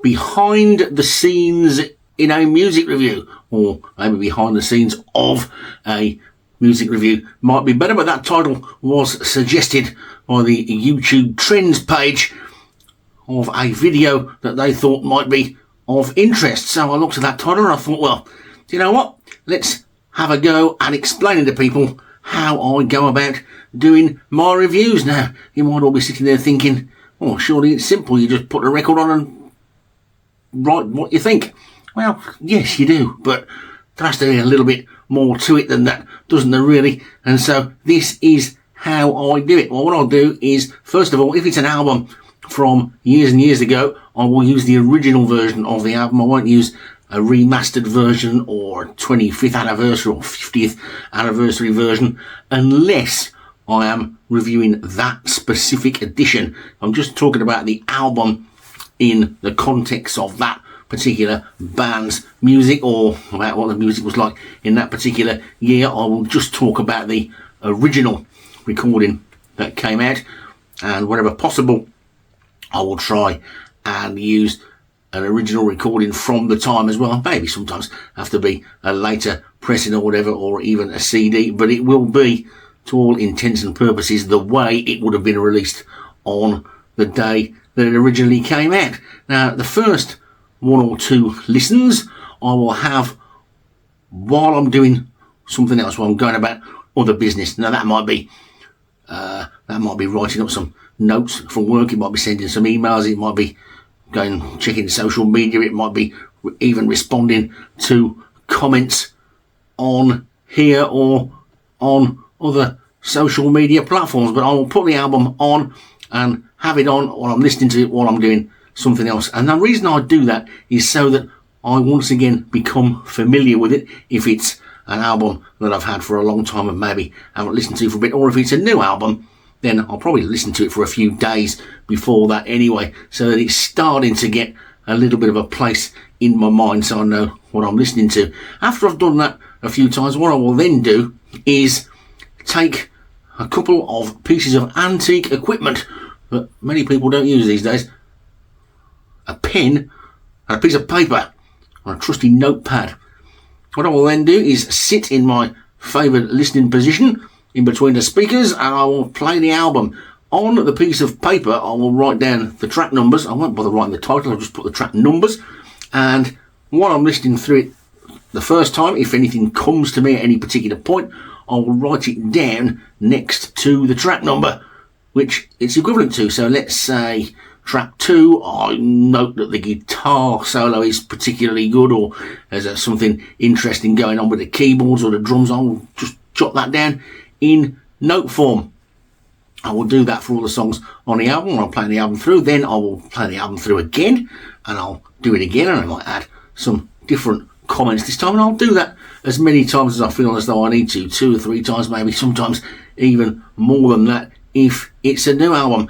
behind the scenes in a music review, or maybe behind the scenes of a music review might be better, but that title was suggested by the YouTube Trends page of a video that they thought might be of interest. So I looked at that title and I thought, well, do you know what? Let's have a go at explaining to people how I go about doing my reviews. Now, you might all be sitting there thinking, oh, surely it's simple. You just put a record on and write what you think. Well, yes, you do, but there has to be a little bit more to it than that, doesn't there really? And so this is how I do it. Well, what I'll do is, first of all, if it's an album from years and years ago, I will use the original version of the album. I won't use a remastered version or 25th anniversary or 50th anniversary version unless I am reviewing that specific edition. I'm just talking about the album in the context of that particular band's music, or about what the music was like in that particular year. I will just talk about the original recording that came out, and wherever possible I will try and use an original recording from the time as well. Maybe sometimes have to be a later pressing or whatever, or even a CD, but it will be, to all intents and purposes, the way it would have been released on the day that it originally came out. Now, the first one or two listens I will have while I'm doing something else, while I'm going about other business. Now, that might be writing up some notes from work, it might be sending some emails, it might be going checking social media, it might be even responding to comments on here or on other social media platforms. But I will put the album on and have it on while I'm listening to it, while I'm doing something else. And the reason I do that is so that I once again become familiar with it. If it's an album that I've had for a long time and maybe haven't listened to for a bit, or if it's a new album, then I'll probably listen to it for a few days before that anyway, so that it's starting to get a little bit of a place in my mind, so I know what I'm listening to. After I've done that a few times, what I will then do is take a couple of pieces of antique equipment that many people don't use these days, a pen and a piece of paper or a trusty notepad. What I will then do is sit in my favourite listening position in between the speakers, and I will play the album. On the piece of paper I will write down the track numbers. I won't bother writing the title, I'll just put the track numbers, and while I'm listening through it the first time, if anything comes to me at any particular point, I will write it down next to the track number which it's equivalent to. So let's say track 2, I note that the guitar solo is particularly good, or there's something interesting going on with the keyboards or the drums. I'll just jot that down in note form. I will do that for all the songs on the album. When I'm playing the album through, then I will play the album through again, and I'll do it again, and I might add some different comments this time, and I'll do that as many times as I feel as though I need to, 2 or 3 times, maybe sometimes even more than that if it's a new album.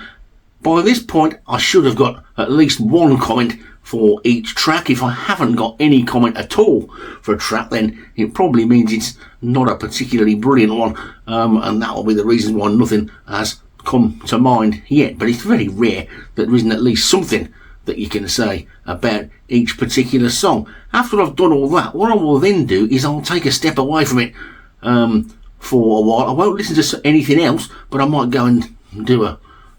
By this point I should have got at least one comment for each track. If I haven't got any comment at all for a track, then it probably means it's not a particularly brilliant one, and that will be the reason why nothing has come to mind yet. But it's very rare that there isn't at least something that you can say about each particular song. After I've done all that, what I will then do is I'll take a step away from it for a while. I won't listen to anything else, but I might go and do a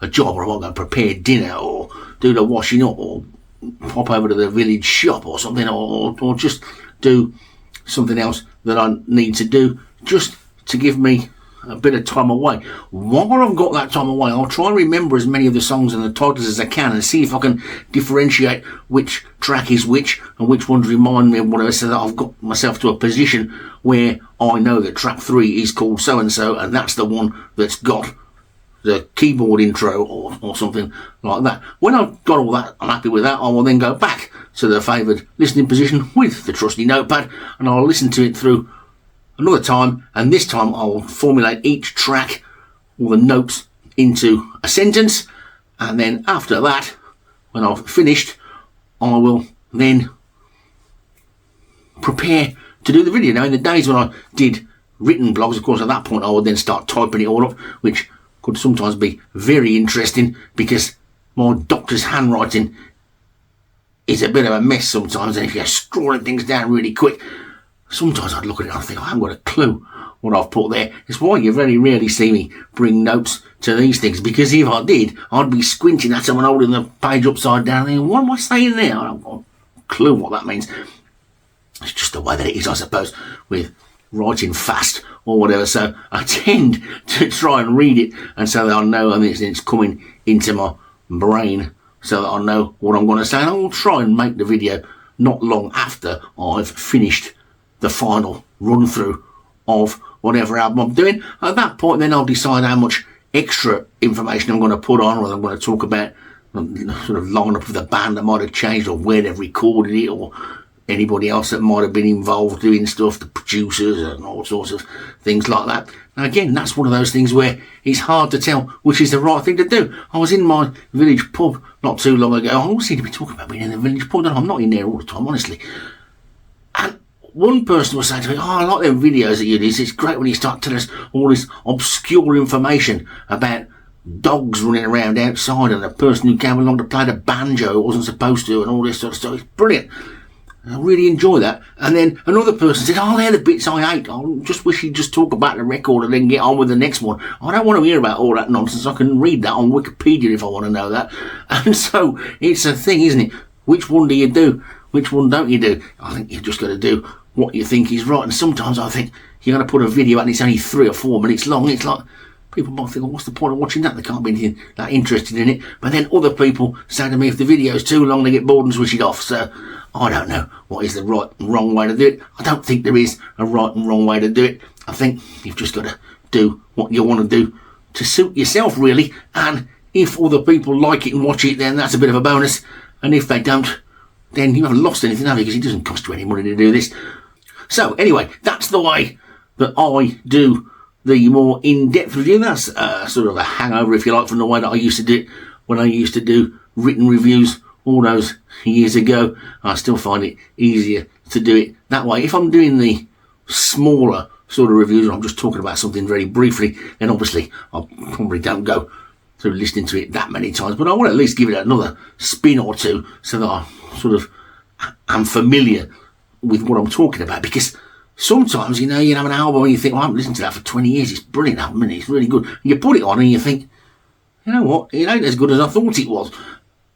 job, or I might go prepare dinner, or do the washing up, or pop over to the village shop or something, or just do something else that I need to do, just to give me a bit of time away. While I've got that time away, I'll try and remember as many of the songs and the titles as I can, and see if I can differentiate which track is which and which ones remind me of whatever, so that I've got myself to a position where I know that track 3 is called so and so, and that's the one that's got the keyboard intro or something like that. When I've got all that, I'm happy with that, I will then go back to the favoured listening position with the trusty notepad, and I'll listen to it through another time, and this time I'll formulate each track, all the notes, into a sentence, and then after that, when I've finished, I will then prepare to do the video. Now, in the days when I did written blogs, of course, at that point I would then start typing it all up, which could sometimes be very interesting, because my doctor's handwriting is a bit of a mess sometimes, and if you're scrolling things down really quick, sometimes I'd look at it and I think, I haven't got a clue what I've put there. It's why you very rarely see me bring notes to these things, because if I did, I'd be squinting at them and holding the page upside down and thinking, what am I saying there? I haven't got a clue what that means. It's just the way that it is, I suppose, with writing fast or whatever. So I tend to try and read it, and so that I know and it's coming into my brain, so that I know what I'm going to say. And I will try and make the video not long after I've finished the final run through of whatever album I'm doing. At that point, then I'll decide how much extra information I'm going to put on, whether I'm going to talk about sort of line up of the band that might have changed, or where they've recorded it, or anybody else that might have been involved doing stuff, the producers and all sorts of things like that. Now again, that's one of those things where it's hard to tell which is the right thing to do. I was in my village pub not too long ago. I always seem to be talking about being in the village pub, and I'm not in there all the time, honestly. And one person was saying to me, I like them videos that you do. It's great when you start telling us all this obscure information about dogs running around outside and a person who came along to play the banjo who wasn't supposed to, and all this sort of stuff. It's brilliant. I really enjoy that. And then another person said, they're the bits I hate. I just wish you'd just talk about the record and then get on with the next one. I don't want to hear about all that nonsense. I can read that on Wikipedia if I want to know that. And so it's a thing, isn't it? Which one do you do? Which one don't you do? I think you've just got to do what you think is right. And sometimes I think you're going to put a video out and it's only 3 or 4 minutes long. It's like, people might think, what's the point of watching that? They can't be anything that interested in it. But then other people say to me, if the video's too long, they get bored and switch it off. So I don't know what is the right and wrong way to do it. I don't think there is a right and wrong way to do it. I think you've just got to do what you want to do to suit yourself, really. And if other people like it and watch it, then that's a bit of a bonus. And if they don't, then you haven't lost anything, have you? Because it doesn't cost you any money to do this. So anyway, that's the way that I do the more in-depth review. That's sort of a hangover, if you like, from the way that I used to do it when I used to do written reviews all those years ago. I still find it easier to do it that way. If I'm doing the smaller sort of reviews, or I'm just talking about something very briefly, then obviously I probably don't go through listening to it that many times, but I want to at least give it another spin or two so that I sort of am familiar with what I'm talking about. Because sometimes, you have an album and you think, I haven't listened to that for 20 years. It's a brilliant album, and it's really good. And you put it on and you think, you know what, it ain't as good as I thought it was.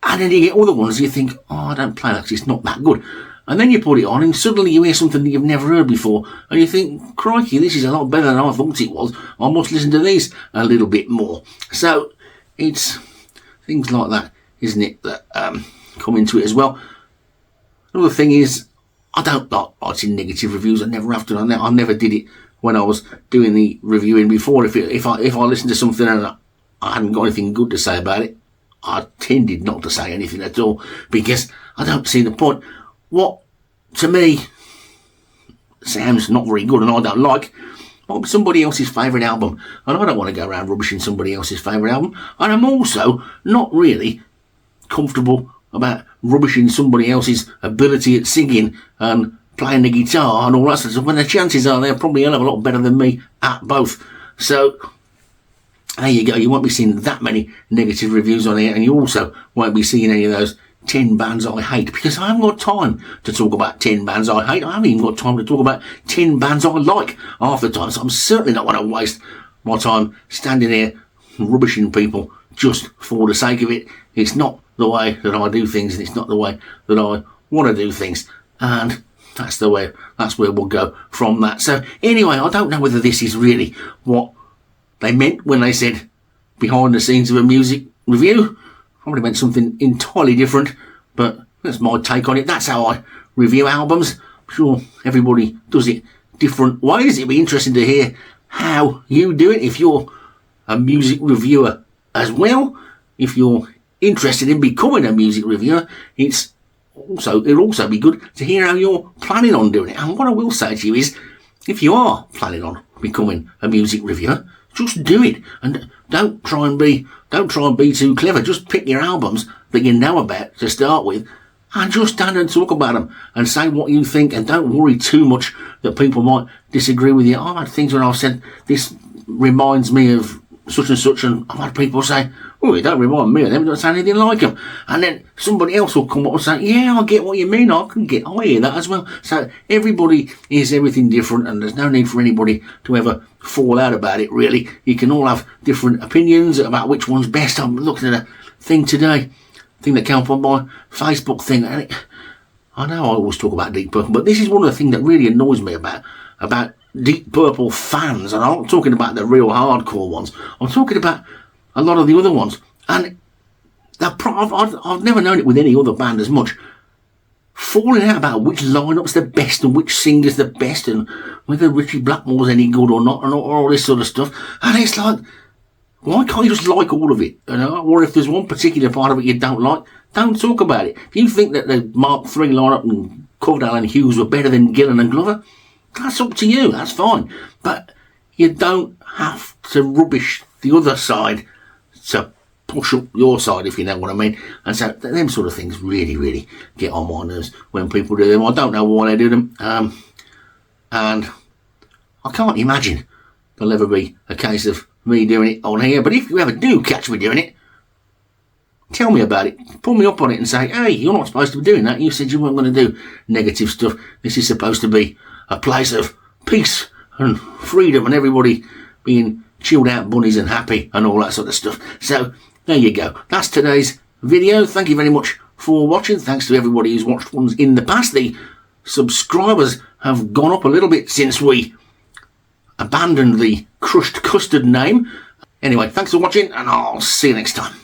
And then you get other ones and you think, I don't play that because it's not that good. And then you put it on and suddenly you hear something that you've never heard before. And you think, crikey, this is a lot better than I thought it was. I must listen to these a little bit more. So it's things like that, isn't it, that come into it as well. Another thing is, I don't like writing negative reviews. I never have to. I never did it when I was doing the reviewing before. If I listened to something and I hadn't got anything good to say about it, I tended not to say anything at all, because I don't see the point. What, to me, sounds not very good and I don't like, might be somebody else's favourite album, and I don't want to go around rubbishing somebody else's favourite album. And I'm also not really comfortable about rubbishing somebody else's ability at singing and playing the guitar and all that sort of stuff, when the chances are they're probably a hell of a lot better than me at both. So there you go. You won't be seeing that many negative reviews on here, and you also won't be seeing any of those 10 bands I hate, because I haven't got time to talk about 10 bands I hate. I haven't even got time to talk about 10 bands I like half the time. So I'm certainly not going to waste my time standing here rubbishing people just for the sake of it. It's not the way that I do things, and it's not the way that I want to do things. And that's where we'll go from that. So anyway, I don't know whether this is really what they meant when they said behind the scenes of a music review. Probably meant something entirely different, but that's my take on it. That's how I review albums. I'm sure everybody does it different ways. It'd be interesting to hear how you do it, if you're a music reviewer as well. If you're interested in becoming a music reviewer, it'll also be good to hear how you're planning on doing it. And what I will say to you is, if you are planning on becoming a music reviewer, just do it, and don't try and be too clever. Just pick your albums that you know about to start with, and just stand and talk about them and say what you think, and don't worry too much that people might disagree with you. I've had things when I've said, this reminds me of such and such, and I've had people say, oh, you don't remind me of them, don't sound anything like them. And then somebody else will come up and say, yeah, I get what you mean, I hear that as well. So everybody is everything different, and there's no need for anybody to ever fall out about it, really. You can all have different opinions about which one's best. I'm looking at a thing today, that came up on my Facebook thing, and I know I always talk about Deep Purple, but this is one of the things that really annoys me about Deep Purple fans, and I'm not talking about the real hardcore ones. I'm talking about a lot of the other ones, and I've never known it with any other band as much. Falling out about which lineup's the best and which singer's the best and whether Richie Blackmore's any good or not, and all this sort of stuff. And it's like, why can't you just like all of it? You know? Or if there's one particular part of it you don't like, don't talk about it. If you think that the Mark III lineup and Coverdale and Hughes were better than Gillan and Glover, that's up to you, that's fine. But you don't have to rubbish the other side to push up your side, if you know what I mean. And so them sort of things really, really get on my nerves when people do them. I don't know why they do them. And I can't imagine there'll ever be a case of me doing it on here. But if you ever do catch me doing it, tell me about it. Pull me up on it and say, hey, you're not supposed to be doing that. You said you weren't going to do negative stuff. This is supposed to be a place of peace and freedom and everybody being chilled out bunnies and happy and all that sort of stuff. So there you go. That's today's video. Thank you very much for watching. Thanks to everybody who's watched ones in the past. The subscribers have gone up a little bit since we abandoned the Crushed Custard name. Anyway, thanks for watching, and I'll see you next time.